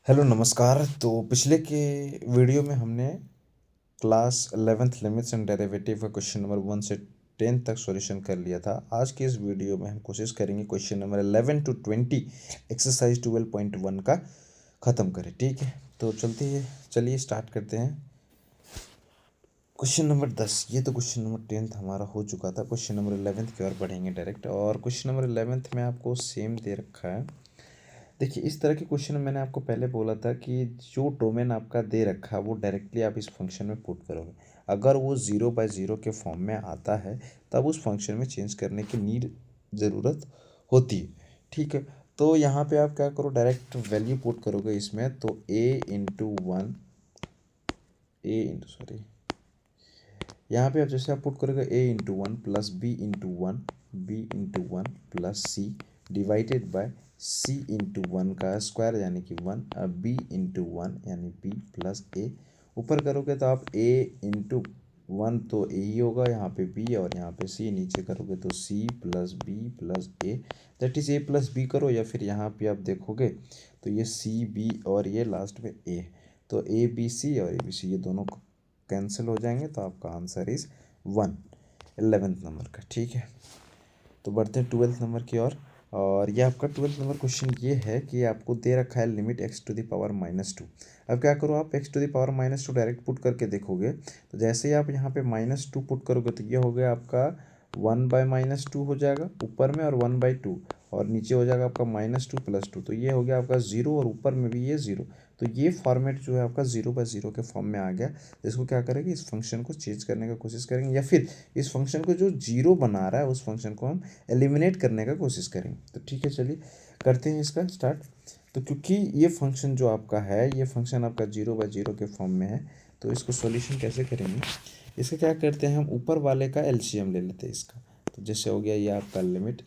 Hello नमस्कार। तो पिछले के वीडियो में हमने class 11th limits and derivative का क्वेश्चन नंबर 1 से 10 तक सॉल्यूशन कर लिया था। आज के इस वीडियो में हम कोशिश करेंगे क्वेश्चन नंबर 11 टू 20 एक्सरसाइज 12.1 का ख़त्म करें। ठीक है, तो चलिए स्टार्ट करते हैं। क्वेश्चन नंबर 10, ये तो क्वेश्चन नंबर 10th हमारा हो चुका था। क्वेश्चन नंबर 11th की ओर बढ़ेंगे डायरेक्ट, और क्वेश्चन नंबर 11th में आपको सेम दे रखा है। देखिए, इस तरह के क्वेश्चन में मैंने आपको पहले बोला था कि जो डोमेन आपका दे रखा है वो डायरेक्टली आप इस फंक्शन में पुट करोगे। अगर वो 0/0 के फॉर्म में आता है तब उस फंक्शन में चेंज करने की ज़रूरत होती है। ठीक है, तो यहाँ पे आप क्या करो, डायरेक्ट वैल्यू पुट करोगे इसमें। तो यहाँ पे आप जैसे आप पुट करोगे a×1 plus b×1 plus c divided by c×1 का स्क्वायर यानी कि 1, b×1 यानी b प्लस a। ऊपर करोगे तो आप a×1 तो a ही होगा, यहाँ पे b और यहाँ पे c। नीचे करोगे तो c plus b plus a, that is a plus b करो, या फिर यहाँ पे आप देखोगे तो ये c b और ये लास्ट में a, तो a b c और a b c ये दोनों कैंसिल हो जाएंगे, तो आपका आंसर इज़ 1 11th नंबर का। ठीक है, तो बढ़ते हैं 12th नंबर की ओर। और ये आपका 12th नंबर क्वेश्चन ये है कि आपको दे रखा है लिमिट x⁻²। अब क्या करो, आप x⁻² डायरेक्ट पुट करके देखोगे। तो जैसे ही आप यहाँ पे -2 पुट करोगे तो ये हो गया आपका 1/-2 हो जाएगा ऊपर में, और 1/2, और नीचे हो जाएगा आपका -2 + 2, तो ये हो गया आपका 0, और ऊपर में भी ये 0। तो ये फॉर्मेट जो है आपका 0/0 के फॉर्म में आ गया। इसको क्या करेंगे, इस फंक्शन को चेंज करने का कोशिश करेंगे, या फिर इस फंक्शन को जो जीरो बना रहा है उस फंक्शन को हम एलिमिनेट करने का कोशिश करेंगे। तो ठीक है, चलिए करते हैं इसका स्टार्ट। तो क्योंकि ये फंक्शन जो आपका है, ये फंक्शन आपका 0/0 के फॉर्म में है, तो इसको सॉल्यूशन कैसे करेंगे। इसका क्या करते हैं, हम ऊपर वाले का एलसीएम ले लेते हैं इसका। तो जैसे हो गया ये आपका लिमिट,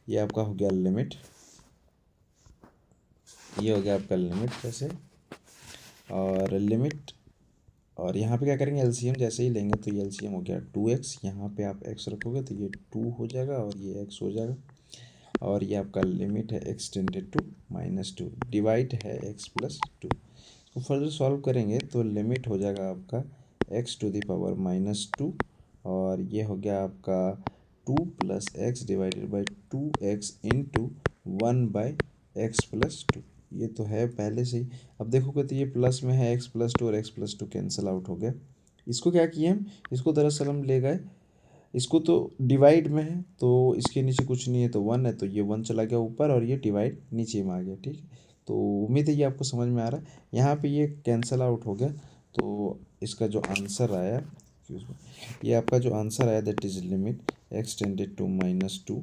ये आपका हो गया लिमिट, ये हो गया आपका लिमिट जैसे, और लिमिट, और यहाँ पे क्या करेंगे एलसीएम जैसे ही लेंगे तो ये एलसीएम हो गया 2x। यहाँ पे आप x रखोगे तो ये 2 हो जाएगा और ये x हो जाएगा, और ये आपका लिमिट है एक्सटेंडेड टू -2, डिवाइड है x प्लस 2। इसको फर्दर सॉल्व करेंगे तो लिमिट हो जाएगा आपका x⁻², और ये हो गया आपका 2 + x divided by 2x into 1/x plus 2। ये तो है पहले से ही। अब देखोगे तो ये प्लस में है x प्लस 2, और x प्लस 2 कैंसिल आउट हो गया। इसको क्या किए हम, इसको दरअसल हम ले गए, इसको तो डिवाइड में है तो इसके नीचे कुछ नहीं है तो 1 है, तो ये 1 चला गया ऊपर, और ये डिवाइड नीचे में आ गया। ठीक है, तो उम्मीद है ये आपको समझ में आ रहा है। यहाँ पे ये कैंसिल आउट हो गया, तो इसका जो आंसर आया, ये आपका जो आंसर आया that is limit extended to -2,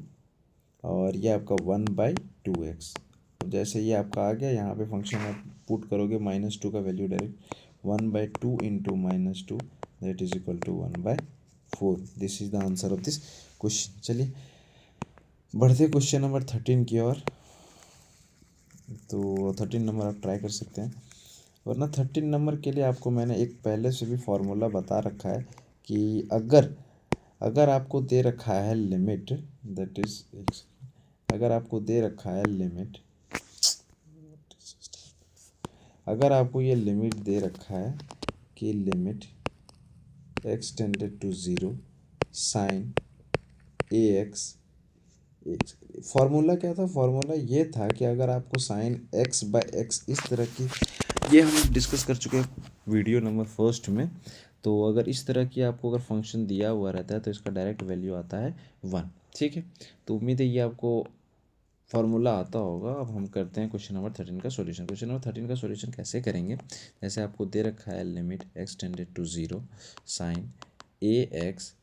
और ये आपका 1/2x। जैसे ये आपका आ गया, यहाँ पे फंक्शन आप पुट करोगे -2 का value direct, 1/2 into -2 that is equal to 1/4। This is the answer of this question. चलिए बढ़ते क्वेश्चन नंबर 13 की ओर। तो 13 नंबर आप ट्राई कर सकते हैं, वरना 13 नंबर के लिए आपको मैंने एक पहले से भी फार्मूला बता रखा है कि अगर अगर आपको दे रखा है लिमिट, दैट इज, अगर आपको दे रखा है लिमिट, अगर आपको ये लिमिट दे रखा है कि limit extended to 0 sine ax, formula क्या था, फार्मूला ये था कि अगर आपको साइन x/x इस तरह की, ये हम डिस्कस कर चुके हैं वीडियो नंबर फर्स्ट में। तो अगर इस तरह की आपको अगर फंक्शन दिया हुआ रहता है तो इसका डायरेक्ट वैल्यू आता है 1। ठीक है, तो उम्मीद है ये आपको फार्मूला आता होगा। अब हम करते हैं क्वेश्चन नंबर 13 का सॉल्यूशन। क्वेश्चन नंबर 13 का सॉल्यूशन कैसे करेंगे, जैसे आपको दे रखा है limit extended to 0 sign ax/bx,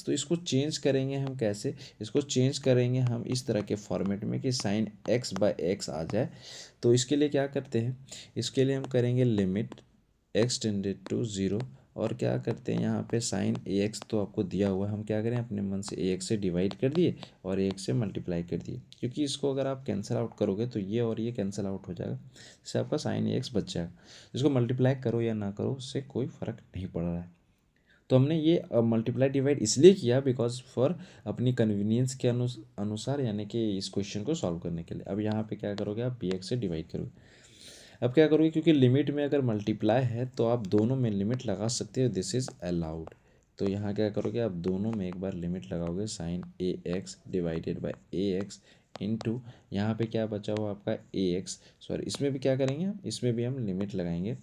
तो इसको चेंज करेंगे हम कैसे, इसको चेंज करेंगे हम इस तरह के फॉर्मेट में कि साइन x/x आ जाए। तो इसके लिए क्या करते हैं, इसके लिए हम करेंगे लिमिट एक्सटेंडेड टू 0, और क्या करते हैं यहाँ पे साइन ax तो आपको दिया हुआ है, हम क्या करें अपने मन से ax से डिवाइड कर दिए और ax से मल्टीप्लाई कर दिए, क्योंकि इसको अगर आप कैंसिल आउट करोगे तो ये और ये कैंसिल आउट हो जाएगा, इससे आपका साइन ax बच जाएगा। इसको मल्टीप्लाई करो या ना करो उससे कोई फ़र्क नहीं पड़ रहा है। तो हमने ये मल्टीप्लाई डिवाइड इसलिए किया बिकॉज फॉर अपनी कन्वीनियंस के अनुसार, यानी कि इस क्वेश्चन को सॉल्व करने के लिए। अब यहाँ पे क्या करोगे, आप bx से डिवाइड करोगे। अब क्या करोगे, क्योंकि लिमिट में अगर मल्टीप्लाई है तो आप दोनों में लिमिट लगा सकते हो, दिस इज़ अलाउड। तो यहाँ क्या करोगे, आप दोनों में एक बार लिमिट लगाओगे, sine A X divided by A X into यहाँ पर क्या बचा हुआ आपका ए एक्स, सॉरी इसमें भी क्या करेंगे हम, इसमें भी हम लिमिट लगाएंगे,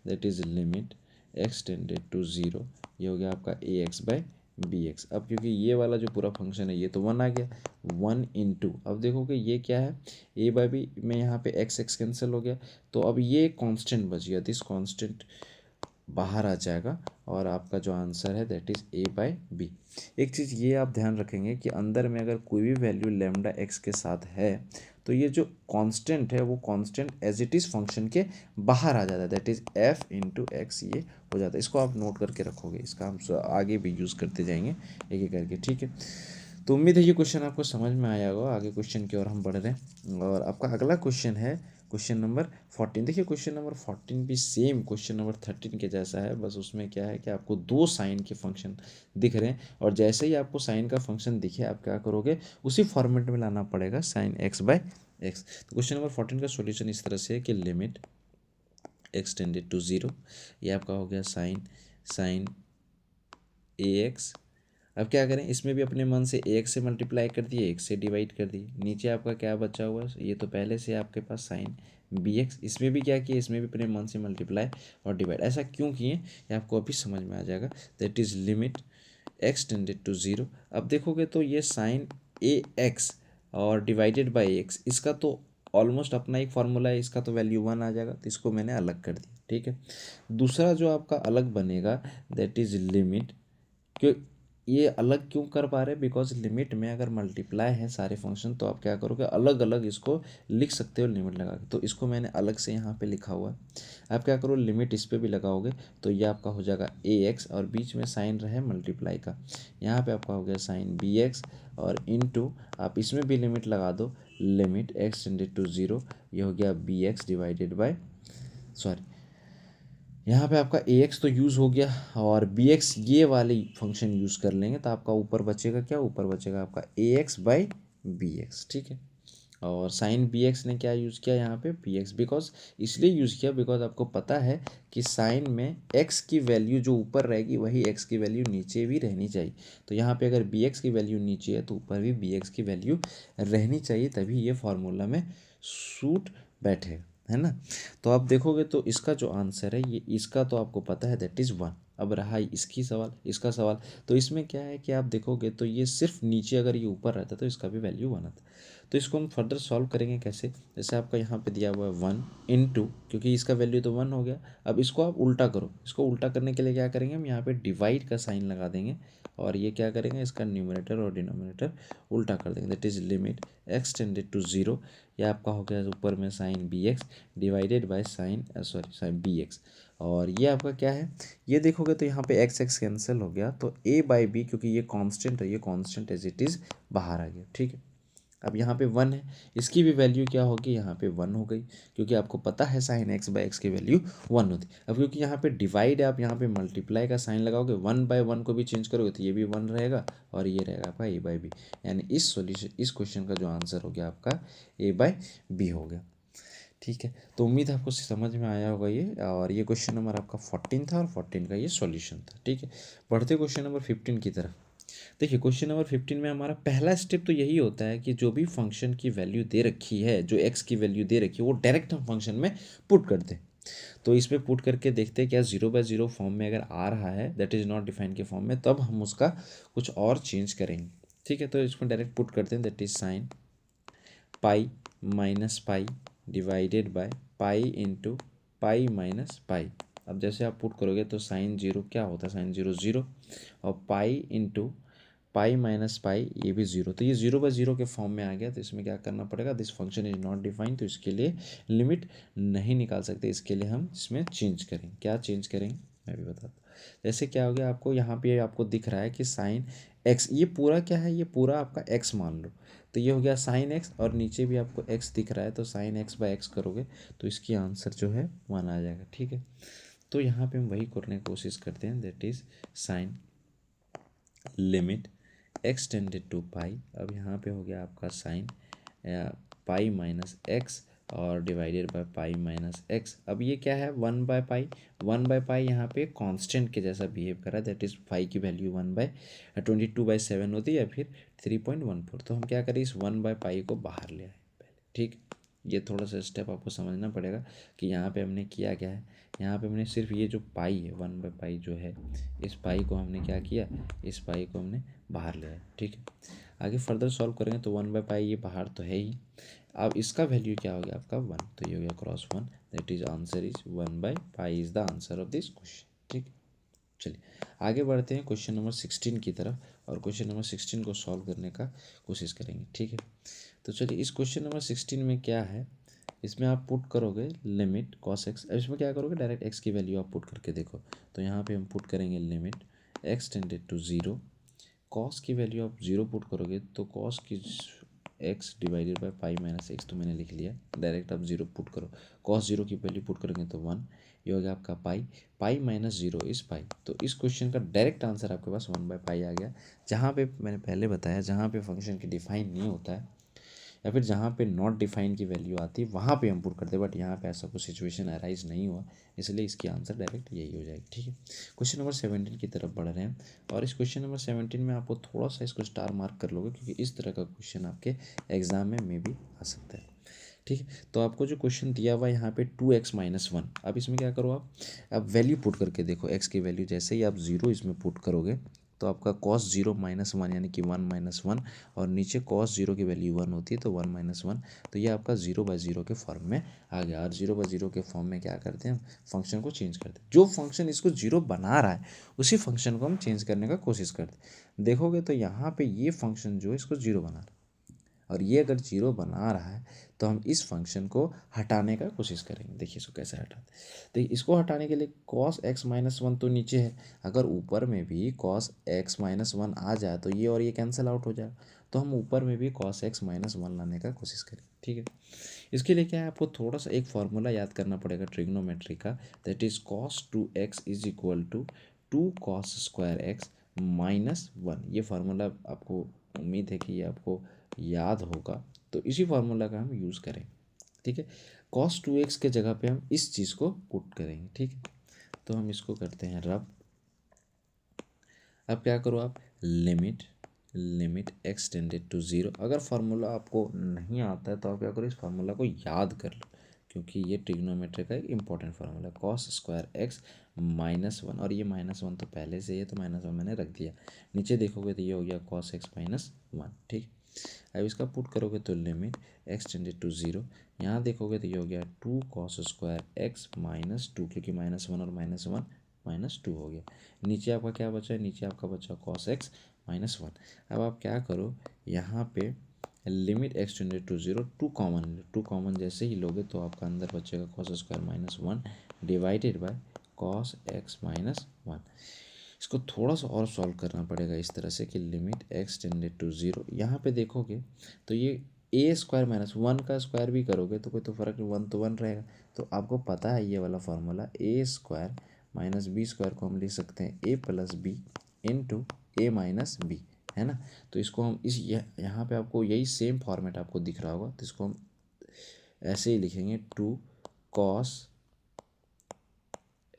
that is limit x tended to zero, ये हो गया आपका ए एक्स बाई बी एक्स। अब क्योंकि ये वाला जो पूरा फंक्शन है ये तो वन आ गया, वन इंटू, अब देखोगे ये क्या है, ए बाई बी में यहाँ पे एक्स एक्स कैंसिल हो गया, तो अब ये कांस्टेंट बच गया, दिस कांस्टेंट बाहर आ जाएगा और आपका जो आंसर है that is A by B. एक चीज़ ये आप ध्यान रखेंगे कि अंदर में अगर कोई भी वैल्यू लेमडा एक्स के साथ है तो ये जो कांस्टेंट है वो constant as it is function के बाहर आ जाता है, that is F into X ये हो जाता है। इसको आप नोट करके रखोगे, इसका हम आगे भी यूज़ करते जाएंगे एक एक करके, ठीक है। तो उम्मीद है ये क्वेश्चन आपको समझ में आया होगा। आगे क्वेश्चन की ओर हम बढ़ रहे हैं और आपका अगला क्वेश्चन है क्वेश्चन नंबर 14। देखिए क्वेश्चन नंबर 14 भी सेम क्वेश्चन नंबर 13 के जैसा है, बस उसमें क्या है कि आपको दो साइन के फंक्शन दिख रहे हैं और जैसे ही आपको साइन का फंक्शन दिखे आप क्या करोगे, उसी फॉर्मेट में लाना पड़ेगा, साइन एक्स बाई एक्स। तो क्वेश्चन नंबर 14 का सोल्यूशन इस तरह से है कि limit x tended to zero, ये आपका हो गया साइन ए एक्स। अब क्या करें, इसमें भी अपने मन से एक से मल्टीप्लाई कर दिए, एक से डिवाइड कर दिए, नीचे आपका क्या बचा हुआ है, ये तो पहले से आपके पास साइन बी एक्स, इसमें भी क्या किया, इसमें भी अपने मन से मल्टीप्लाई और डिवाइड। ऐसा क्यों किए ये आपको अभी समझ में आ जाएगा, that is limit x tended to zero. अब देखोगे तो ये साइन ए एक्स और डिवाइडेड बाई एक्स, इसका तो ऑलमोस्ट अपना एक फार्मूला है, इसका तो वैल्यू वन आ जाएगा, तो इसको मैंने अलग कर दिया, ठीक है। दूसरा जो आपका अलग बनेगा दैट इज़ लिमिट, क्यों ये अलग क्यों कर पा रहे हैं, बिकॉज लिमिट में अगर मल्टीप्लाई है सारे फंक्शन तो आप क्या करोगे, अलग अलग इसको लिख सकते हो लिमिट लगा के, तो इसको मैंने अलग से यहाँ पे लिखा हुआ है। आप क्या करो, लिमिट इस पर भी लगाओगे तो ये आपका हो जाएगा ए एक्स और बीच में साइन रहे मल्टीप्लाई का, यहाँ पे आपका हो गया साइन बी एक्स और इनटू आप इसमें भी लिमिट लगा दो, limit x tended to zero, ये हो गया B x divided by, sorry यहाँ पे आपका ए एक्स तो यूज़ हो गया और बी एक्स ये वाली फंक्शन यूज़ कर लेंगे, तो आपका ऊपर बचेगा क्या, ऊपर बचेगा आपका ए एक्स बाई बी एक्स, ठीक है। और साइन बी एक्स ने क्या यूज़ किया यहाँ पे, बी एक्स, बिकॉज इसलिए यूज़ किया बिकॉज आपको पता है कि साइन में एक्स की वैल्यू जो ऊपर रहेगी वही एक्स की वैल्यू नीचे भी रहनी चाहिए। तो यहाँ पे अगर बी एक्स की वैल्यू नीचे है तो ऊपर भी बी एक्स की वैल्यू रहनी चाहिए, तभी ये फार्मूला में सूट बैठेगा, है ना। तो आप देखोगे तो इसका जो आंसर है ये, इसका तो आपको पता है दैट इज़ वन। अब रहा इसकी सवाल, इसका सवाल, तो इसमें क्या है कि आप देखोगे तो ये सिर्फ नीचे अगर ये ऊपर रहता तो इसका भी वैल्यू वन आता। तो इसको हम फर्दर सॉल्व करेंगे कैसे, जैसे आपका यहाँ पे दिया हुआ है वन इंटू, क्योंकि इसका वैल्यू तो वन हो गया, अब इसको आप उल्टा करो, इसको उल्टा करने के लिए क्या करेंगे, हम यहाँ पे डिवाइड का साइन लगा देंगे और ये क्या करेंगे, इसका न्यूमरेटर और डिनोमिनेटर उल्टा कर देंगे, that is limit x tended to zero, ये आपका हो गया ऊपर में sine B x divided by sine B x, और ये आपका क्या है, ये देखोगे तो यहाँ पे एक्स एक्स कैंसिल हो गया, तो ए बाई बी, क्योंकि ये कांस्टेंट है, ये कांस्टेंट एज इट इज़ बाहर आ गया, ठीक है। अब यहाँ पे वन है, इसकी भी वैल्यू क्या होगी, यहाँ पे वन हो गई, क्योंकि आपको पता है साइन एक्स बाई एक्स की वैल्यू वन होती। अब क्योंकि यहाँ पे डिवाइड है, आप यहाँ पे मल्टीप्लाई का साइन लगाओगे, वन बाय वन को भी चेंज करोगे तो ये भी वन रहेगा और ये रहेगा आपका ए बाई बी, यानी इस क्वेश्चन का जो आंसर हो गया आपका ए बाई बी हो गया, ठीक है। तो उम्मीद है आपको समझ में आया होगा ये, और ये क्वेश्चन नंबर आपका 14 था और 14 का ये सॉल्यूशन था, ठीक है। बढ़ते क्वेश्चन नंबर 15 की तरफ। देखिए क्वेश्चन नंबर 15 में हमारा पहला स्टेप तो यही होता है कि जो भी फंक्शन की वैल्यू दे रखी है, जो एक्स की वैल्यू दे रखी है, वो डायरेक्ट हम फंक्शन में पुट कर दें। तो इसमें पुट करके देखते हैं क्या जीरो बाय जीरो फॉर्म में अगर आ रहा है, दैट इज़ नॉट डिफाइन के फॉर्म में, तब हम उसका कुछ और चेंज करेंगे, ठीक है। तो इसमें डायरेक्ट पुट करते हैं, that is sine pi minus pi divided by pi into pi minus pi. अब जैसे आप पुट करोगे तो साइन जीरो क्या होता है, साइन जीरो जीरो, और pi into pi minus pi ये भी जीरो, तो ये जीरो बाय जीरो के फॉर्म में आ गया। तो इसमें क्या करना पड़ेगा, this function is not defined, तो इसके लिए लिमिट नहीं निकाल सकते, इसके लिए हम इसमें चेंज करेंगे। क्या चेंज करेंगे मैं भी बताता हूँ। जैसे क्या हो गया, आपको यहाँ पे आपको दिख रहा है कि साइन एक्स, ये पूरा क्या है, ये पूरा आपका एक्स मान लो, तो ये हो गया साइन एक्स, और नीचे भी आपको एक्स दिख रहा है, तो साइन एक्स बाय एक्स करोगे तो इसकी आंसर जो है वन आ जाएगा, ठीक है। तो यहाँ पे हम वही करने की कोशिश करते हैं, that is sine limit x tended to pi. अब यहाँ पे हो गया आपका साइन पाई माइनस एक्स और divided by pi minus x. अब ये क्या है, 1/पाई। 1/पाई यहाँ पे कांस्टेंट के जैसा बिहेव कर रहा है, दैट इज़ पाई की वैल्यू 1/22/7 होती है या फिर 3.14। तो हम क्या करें, इस 1/पाई को बाहर ले आए पहले। ठीक, ये थोड़ा सा स्टेप आपको समझना पड़ेगा कि यहाँ पे हमने किया क्या है। यहाँ पे हमने सिर्फ ये जो पाई है 1/पाई जो है, इस पाई को हमने क्या किया, इस पाई को हमने बाहर ले आया। ठीक है, आगे फर्दर सॉल्व करेंगे तो 1/पाई ये बाहर तो है ही। अब इसका वैल्यू क्या हो गया आपका 1, तो ये हो गया cross 1, that is answer is 1/पाई is the answer of this question. ठीक, चलिए आगे बढ़ते हैं क्वेश्चन नंबर 16 की तरफ, और क्वेश्चन नंबर 16 को सॉल्व करने का कोशिश करेंगे। ठीक है, तो चलिए इस क्वेश्चन नंबर 16 में क्या है, इसमें आप पुट करोगे लिमिट कॉस एक्स। अब इसमें क्या करोगे, डायरेक्ट एक्स की वैल्यू आप पुट करके देखो। तो यहाँ पे हम पुट करेंगे limit x tended to 0, cos की वैल्यू आप 0 पुट करोगे तो कॉस की X divided by pi minus X, तो मैंने लिख लिया। डायरेक्ट आप 0 पुट करो, कॉस 0 की वैल्यू पुट करेंगे तो 1, ये हो गया आपका पाई। पाई माइनस 0 इस पाई, तो इस क्वेश्चन का डायरेक्ट आंसर आपके पास 1/पाई आ गया। जहाँ पे मैंने पहले बताया, जहाँ पे फंक्शन की डिफाइन नहीं होता है या फिर जहाँ पे नॉट डिफाइन की वैल्यू आती है वहाँ पे हम पुट करते हैं, बट यहाँ पे ऐसा कोई सिचुएशन अराइज नहीं हुआ, इसलिए इसकी आंसर डायरेक्ट यही हो जाएगी। ठीक है, क्वेश्चन नंबर 17 की तरफ बढ़ रहे हैं, और इस क्वेश्चन नंबर 17 में आपको थोड़ा सा इसको स्टार मार्क कर लोगे, क्योंकि इस तरह का क्वेश्चन आपके एग्जाम में भी आ सकता है। ठीक है, तो आपको जो क्वेश्चन दिया हुआ है यहाँ पे 2x-1, अब इसमें क्या करो आप वैल्यू पुट करके देखो। x की वैल्यू जैसे ही आप 0 इसमें पुट करोगे तो आपका cos 0-1 यानी कि 1-1, और नीचे cos 0 की वैल्यू 1 होती है तो 1-1, तो ये आपका 0/0 के फॉर्म में आ गया। और 0/0 के फॉर्म में क्या करते हैं, हम फंक्शन को चेंज करते हैं। जो फंक्शन इसको 0 बना रहा है उसी फंक्शन को हम चेंज करने का कोशिश करते हैं। देखोगे तो यहाँ पे ये फंक्शन जो है इसको 0 बना रहा है, और ये अगर 0 बना रहा है तो हम इस फंक्शन को हटाने का कोशिश करेंगे। देखिए इसको कैसे हटाते, देखिए इसको हटाने के लिए cos x-1 तो नीचे है, अगर ऊपर में भी cos x-1 आ जाए तो ये और ये कैंसिल आउट हो जाएगा, तो हम ऊपर में भी cos x-1 लाने का कोशिश करें। ठीक है, इसके लिए क्या है, आपको थोड़ा सा एक फार्मूला याद करना पड़ेगा ट्रिग्नोमेट्री का, that is cos 2x is equal to 2cos²x-1। ये फार्मूला आपको उम्मीद है कि ये आपको याद होगा, तो इसी फार्मूला का हम यूज़ करें। ठीक है, cos 2x के जगह पे हम इस चीज़ को पुट करेंगे। ठीक है, तो हम इसको करते हैं रब। अब क्या करो आप, लिमिट एक्स टेंडेड टू 0। अगर फार्मूला आपको नहीं आता है तो आप क्या करो, इस फार्मूला को याद कर लो, क्योंकि ये ट्रिग्नोमेट्री का एक इंपॉर्टेंट फार्मूला है, cos²x-1, और ये -1 तो पहले से ही है तो -1 मैंने रख दिया। नीचे देखोगे तो ये हो गया cos x-1। ठीक, अब इसका पुट करोगे तो लिमिट एक्स टेंडेड टू 0, यहाँ देखोगे तो ये हो गया 2cos²x-2, क्योंकि -1 और -1 -2 हो गया। नीचे आपका क्या बचा है, नीचे आपका बचा cos x-1। अब आप क्या करो, यहाँ पे limit x tended to 0, 2 common लो, 2 कॉमन जैसे ही लोगे तो आपका अंदर बचेगा cos² -1 divided by cos x-1। इसको थोड़ा सा और सॉल्व करना पड़ेगा इस तरह से कि लिमिट एक्स टेंडेड टू 0, यहाँ पे देखोगे तो ये a² -1 का स्क्वायर भी करोगे तो कोई तो फ़र्क नहीं, 1 तो 1 रहेगा। तो आपको पता है ये वाला फार्मूला, a² -b² को हम लिख सकते हैं a + b into a - b, है ना। तो इसको हम इस यहाँ पे आपको यही सेम फॉर्मेट आपको दिख रहा होगा, तो इसको हम ऐसे ही लिखेंगे 2cos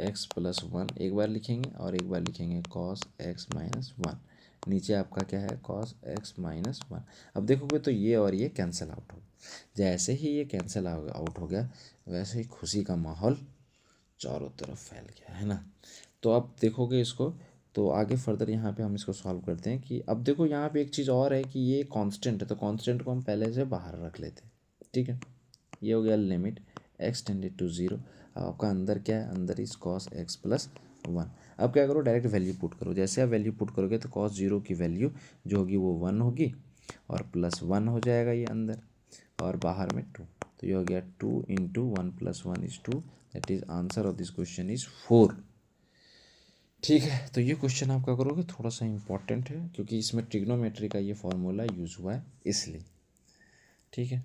x+1 एक बार लिखेंगे, और एक बार लिखेंगे cos x-1। नीचे आपका क्या है, cos x-1। अब देखोगे तो ये और ये कैंसिल आउट हो, जैसे ही ये कैंसिल आउट हो गया वैसे ही खुशी का माहौल चारों तरफ फैल गया, है ना। तो अब देखोगे इसको, तो आगे फर्दर यहाँ पे हम इसको सॉल्व करते हैं कि अब देखो यहाँ पे एक चीज़ और है कि ये कांस्टेंट है, तो कांस्टेंट को हम पहले से बाहर रख लेते हैं। ठीक है, ये हो गया लिमिट एक्स टेंडेड टू 0। अब आपका अंदर क्या है, अंदर इस cos x+1। अब क्या करो, डायरेक्ट वैल्यू पुट करो। जैसे आप वैल्यू पुट करोगे तो cos 0 की वैल्यू जो होगी वो 1 होगी, और +1 हो जाएगा ये अंदर, और बाहर में 2, तो ये हो गया 2 × 1 + 1 = 2, that is answer of this question is 4। ठीक है, तो ये क्वेश्चन आपका करोगे थोड़ा सा इंपॉर्टेंट है, क्योंकि इसमें ट्रिग्नोमेट्री का ये फॉर्मूला यूज़ हुआ है इसलिए। ठीक है,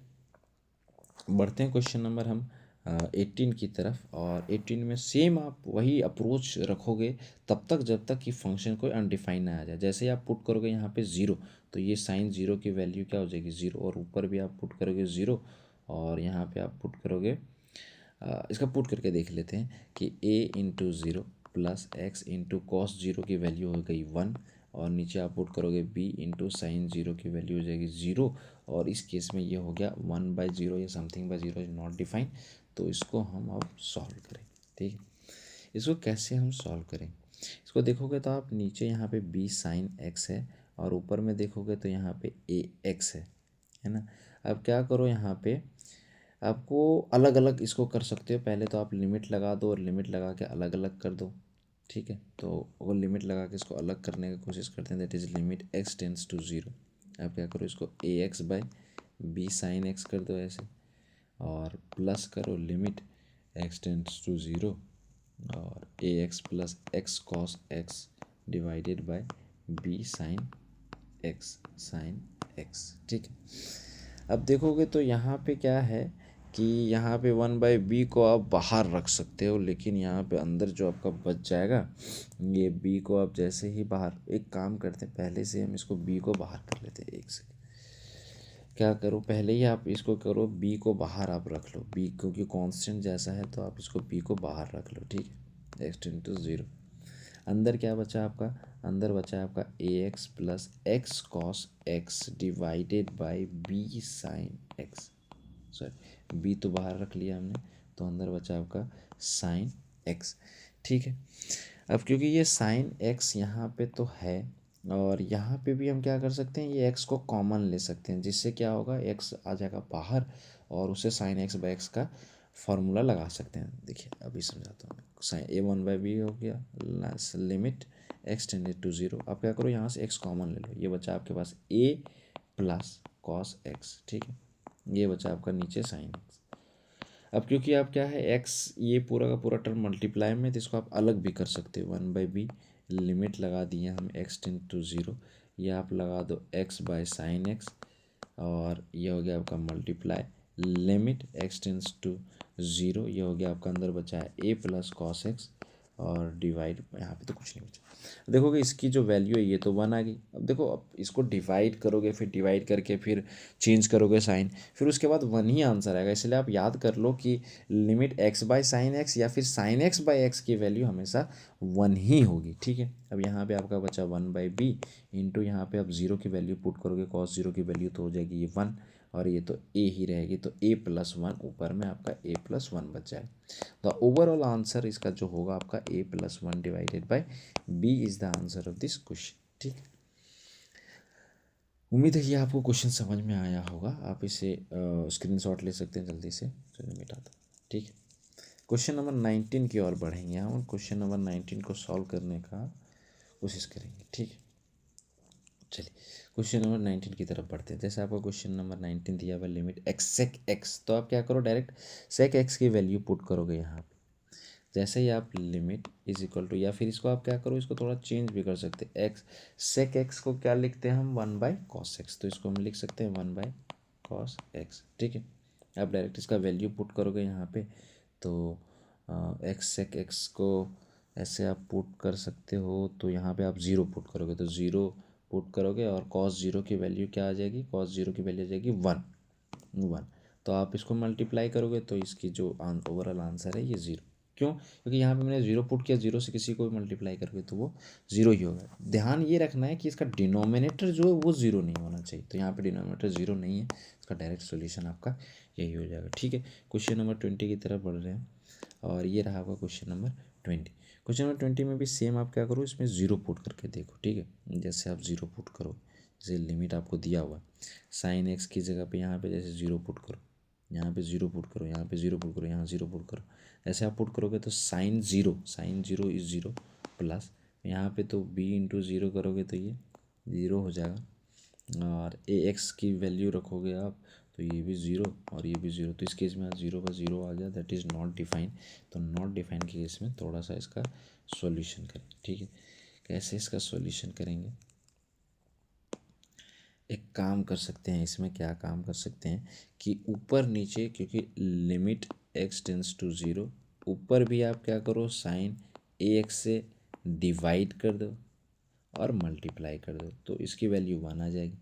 बढ़ते हैं क्वेश्चन नंबर हम 18 की तरफ, और 18 में सेम आप वही अप्रोच रखोगे तब तक जब तक कि फंक्शन कोई अनडिफाइन ना आ जाए। जैसे ही आप पुट करोगे यहाँ पे 0, तो ये साइन 0 की वैल्यू क्या हो जाएगी 0, और ऊपर भी आप पुट करोगे 0, और यहाँ पे आप पुट करोगे इसका पुट करके देख लेते हैं कि a/0 plus x into cos 0 की वैल्यू हो गई 1, और नीचे आप पुट करोगे b इंटू साइन 0 की वैल्यू हो जाएगी 0, और इस केस में ये हो गया 1/0 या something by 0 is not define. तो इसको हम अब सॉल्व करें, ठीक है। इसको कैसे हम सॉल्व करें, इसको देखोगे तो आप नीचे यहाँ पे b साइन x है, और ऊपर में देखोगे तो यहाँ पे ax है ना। अब क्या करो, यहाँ पे आपको अलग अलग इसको कर सकते हो। पहले तो आप लिमिट लगा दो, और लिमिट लगा के अलग अलग कर दो, ठीक है। तो वो लिमिट लगा के इसको अलग करने की कोशिश करते हैं, that is limit x tends to 0। आप क्या करो, इसको ax by B sine x कर दो ऐसे, और प्लस करो लिमिट x टेंस टू 0 और ax plus x cos x divided by b sine x, ठीक है। अब देखोगे तो यहाँ पे क्या है कि यहाँ पे 1/b को आप बाहर रख सकते हो, लेकिन यहाँ पे अंदर जो आपका बच जाएगा, ये b को आप जैसे ही बाहर, एक काम करते हैं पहले से हम इसको b को बाहर कर लेते हैं। एक सेकेंड, क्या करो, पहले ही आप इसको करो, b को बाहर आप रख लो, b क्योंकि कांस्टेंट जैसा है तो आप इसको b को बाहर रख लो, ठीक है। x टेंस टू 0, अंदर क्या बचा आपका, अंदर बचा है आपका ax plus x cos x divided by b sine x, sorry b तो बाहर रख लिया हमने, तो अंदर बचा आपका साइन x, ठीक है। अब क्योंकि ये साइन x यहाँ पे तो है, और यहाँ पे भी हम क्या कर सकते हैं, ये x को कॉमन ले सकते हैं, जिससे क्या होगा, x आ जाएगा बाहर, और उसे साइन x बाई एक्स का फॉर्मूला लगा सकते हैं। देखिए अभी समझाता हूँ, साइन a1/b हो गया, लिमिट x टेंडेड टू 0। आप क्या करो, यहाँ से x कॉमन ले लो, ये बचा आपके पास a प्लस कॉस x, ठीक है। ये बचा आपका नीचे साइन x। अब क्योंकि आप क्या है, x ये पूरा का पूरा टर्म मल्टीप्लाई में, तो इसको आप अलग भी कर सकते हो, 1/b लिमिट लगा दिए हम x टेंड टू 0, ये आप लगा दो x बाय साइन x, और ये हो गया आपका multiply limit x tends to 0, ये हो गया आपका, अंदर बचा है a प्लस कॉस एक्स, और डिवाइड, यहाँ पे तो कुछ नहीं बचा। देखोगे इसकी जो वैल्यू है ये तो 1 आ गई। अब देखो, अब इसको डिवाइड करोगे, फिर डिवाइड करके फिर चेंज करोगे साइन, फिर उसके बाद 1 ही आंसर आएगा। इसलिए आप याद कर लो कि limit x by sine x या फिर साइन x बाय एक्स की वैल्यू हमेशा 1 ही होगी, ठीक है। अब यहाँ पे आपका बचा 1/b इंटू, यहाँ पे आप 0 की वैल्यू पुट करोगे, कॉस 0 की वैल्यू तो हो जाएगी ये 1, और ये तो a ही रहेगी, तो a प्लस 1 ऊपर में आपका a प्लस 1 बच जाएगा। द ओवरऑल आंसर इसका जो होगा आपका a plus 1 divided by b is the answer of this question, ठीक है। उम्मीद है कि आपको क्वेश्चन समझ में आया होगा। आप इसे स्क्रीनशॉट ले सकते हैं जल्दी से, चलिए मिटाता हूँ, ठीक है। क्वेश्चन नंबर 19 की ओर बढ़ेंगे हम, क्वेश्चन नंबर 19 को सॉल्व करने का कोशिश करेंगे, ठीक है। चलिए क्वेश्चन नंबर 19 की तरफ बढ़ते हैं। जैसे आपको क्वेश्चन नंबर 19 दिया हुआ लिमिट एक्स सेक एक्स, तो आप क्या करो, डायरेक्ट सेक एक्स की वैल्यू पुट करोगे यहाँ पे। जैसे ही आप लिमिट इज इक्वल टू, या फिर इसको आप क्या करो, इसको थोड़ा चेंज भी कर सकते हैं, एक्स सेक एक्स को क्या लिखते हैं हम, 1/cos x, तो इसको हम लिख सकते हैं 1/cos x, ठीक है। आप डायरेक्ट इसका वैल्यू पुट करोगे यहाँ पे, तो एक्स सेक एक्स को ऐसे आप पुट कर सकते हो, तो यहाँ पे आप 0 पुट करोगे, तो 0 पुट करोगे, और cos 0 की वैल्यू क्या आ जाएगी, cos 0 की वैल्यू आ जाएगी 1, तो आप इसको मल्टीप्लाई करोगे, तो इसकी जो ओवरऑल आंसर है ये 0। क्यों, क्योंकि यहाँ पे मैंने 0 पुट किया, 0 से किसी को भी मल्टीप्लाई करोगे तो वो 0 ही होगा। ध्यान ये रखना है कि इसका डिनोमिनेटर जो है वो 0 नहीं होना चाहिए, तो यहाँ पे डिनोमिनेटर 0 नहीं है, इसका डायरेक्ट सोल्यूशन आपका यही हो जाएगा, ठीक है। क्वेश्चन नंबर 20 की तरफ बढ़ रहे हैं, और ये रहा आपका क्वेश्चन नंबर 20। क्वेश्चन नंबर 20 में भी सेम आप क्या करो, इसमें 0 पुट करके देखो, ठीक है। जैसे आप 0 पुट करो, जैसे लिमिट आपको दिया हुआ साइन एक्स की जगह पे यहाँ पे जैसे 0 पुट करो, यहाँ पे 0 पुट करो, यहाँ पे 0 पुट करो, यहाँ 0 पुट करो, ऐसे आप पुट करोगे तो साइन 0 इज 0 प्लस, यहाँ पे तो b इंटू 0 करोगे तो ये 0 हो जाएगा, और ए एक्स की वैल्यू रखोगे आप, तो ये भी 0 और ये भी 0, तो इस केस में आज 0 का 0 आ गया, दैट इज़ नॉट डिफाइन। तो नॉट डिफाइन के केस में थोड़ा सा इसका सॉल्यूशन करें, ठीक है। कैसे इसका सॉल्यूशन करेंगे, एक काम कर सकते हैं, इसमें क्या काम कर सकते हैं कि ऊपर नीचे, क्योंकि limit x tends to zero, ऊपर भी आप क्या करो साइन ए एक्स से डिवाइड कर दो और मल्टीप्लाई कर दो, तो इसकी वैल्यू 1 आ जाएगी।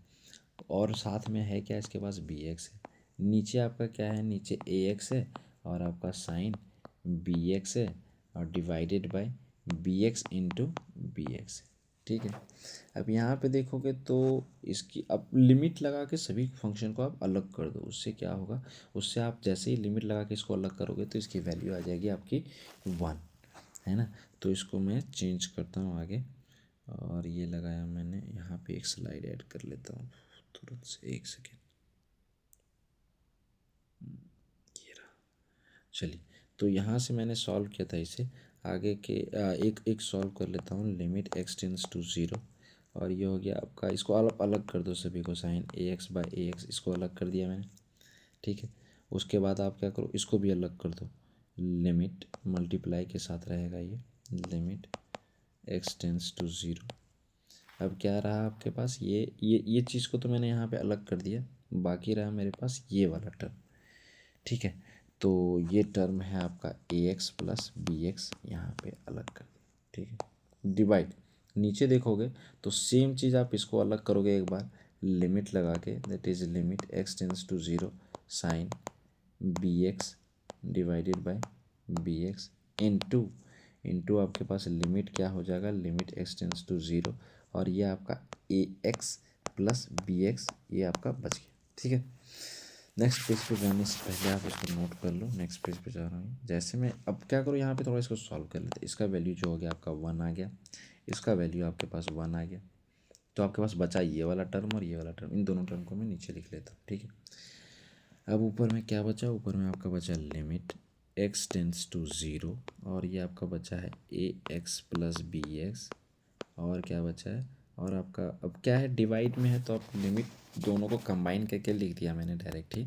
और साथ में है क्या, इसके पास बी एक्स है, नीचे आपका क्या है, नीचे ए एक्स है और आपका साइन बी एक्स है और divided by b x into b x है। ठीक है, अब यहाँ पे देखोगे तो इसकी अब लिमिट लगा के सभी फंक्शन को आप अलग कर दो, उससे क्या होगा, उससे आप जैसे ही लिमिट लगा के इसको अलग करोगे तो इसकी वैल्यू आ जाएगी आपकी 1, है ना। तो इसको मैं चेंज करता हूँ आगे, और ये लगाया मैंने, यहाँ पे एक स्लाइड ऐड कर लेता हूँ तुरंत से, एक सेकेंड, ये रहा। चलिए, तो यहाँ से मैंने सॉल्व किया था इसे, आगे के एक एक सॉल्व कर लेता हूँ, limit x tends to zero, और ये हो गया आपका, इसको अलग अलग कर दो सभी को, sine A x by A x, इसको अलग कर दिया मैंने। ठीक है, उसके बाद आप क्या करो, इसको भी अलग कर दो, लिमिट मल्टीप्लाई के साथ रहेगा ये, limit x tends to zero. अब क्या रहा आपके पास, ये चीज़ को तो मैंने यहाँ पे अलग कर दिया, बाकी रहा मेरे पास ये वाला टर्म। ठीक है, तो ये टर्म है आपका ए एक्स प्लस बी एक्स, यहाँ पे अलग कर, ठीक है, डिवाइड, नीचे देखोगे तो सेम चीज़ आप इसको अलग करोगे एक बार, लिमिट लगा के, that is limit x tends to zero sine B x divided by b x into आपके पास लिमिट क्या हो जाएगा, limit x tends to zero, और ये आपका ए एक्स प्लस बी एक्स, ये आपका बच गया। ठीक है, नेक्स्ट पेज पे जाने से पहले आप इसको नोट कर लो, नेक्स्ट पेज पे जा रहा हूँ। जैसे मैं अब क्या करूँ, यहाँ पे थोड़ा इसको सॉल्व कर लेते हैं, इसका वैल्यू जो हो गया आपका 1 आ गया, इसका वैल्यू आपके पास 1 आ गया, तो आपके पास बचा ये वाला टर्म और ये वाला टर्म, इन दोनों टर्म को मैं नीचे लिख लेता हूँ। ठीक है, अब ऊपर में क्या बचा, ऊपर में आपका बचा limit x tends to zero, और ये आपका बचा है a x plus b x, और क्या बचा है, और आपका अब क्या है, डिवाइड में है तो आप लिमिट दोनों को कंबाइन करके लिख दिया मैंने डायरेक्ट ही।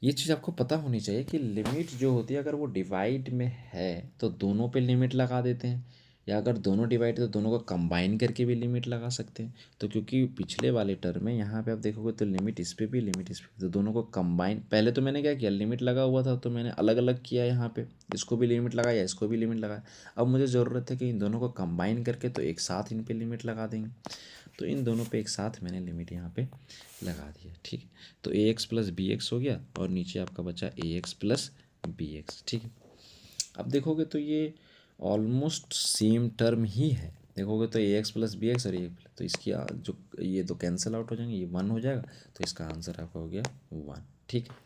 ये चीज़ आपको पता होनी चाहिए कि लिमिट जो होती है, अगर वो डिवाइड में है तो दोनों पे लिमिट लगा देते हैं, या अगर दोनों डिवाइड है तो दोनों को कंबाइन करके भी लिमिट लगा सकते हैं। तो क्योंकि पिछले वाले टर्म में यहाँ पे आप देखोगे तो लिमिट इस पे भी लिमिट इस पे, तो दोनों को कंबाइन, पहले तो मैंने क्या किया, लिमिट लगा हुआ था तो मैंने अलग अलग किया, यहाँ पे इसको भी लिमिट लगाया, इसको भी लिमिट लगाया। अब मुझे ज़रूरत है कि इन दोनों को कंबाइन करके तो एक साथ इन पे लिमिट लगा देंगे, तो इन दोनों पे एक साथ मैंने लिमिट यहाँ पे लगा दिया। ठीक है, तो ए एक्स प्लस बी एक्स हो गया, और नीचे आपका बचा ए एक्स प्लस बी एक्स। ठीक है, अब देखोगे तो ये ऑलमोस्ट सेम टर्म ही है, देखोगे तो ए एक्स प्लस बी एक्स और ए, तो इसकी जो ये तो कैंसिल आउट हो जाएंगे, ये 1 हो जाएगा, तो इसका आंसर आपका हो गया 1। ठीक है,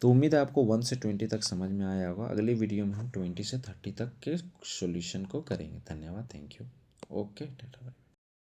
तो उम्मीद है आपको 1 से 20 तक समझ में आया होगा। अगली वीडियो में हम 20 से 30 तक के सॉल्यूशन को करेंगे। धन्यवाद, thank you, okay, tata bye.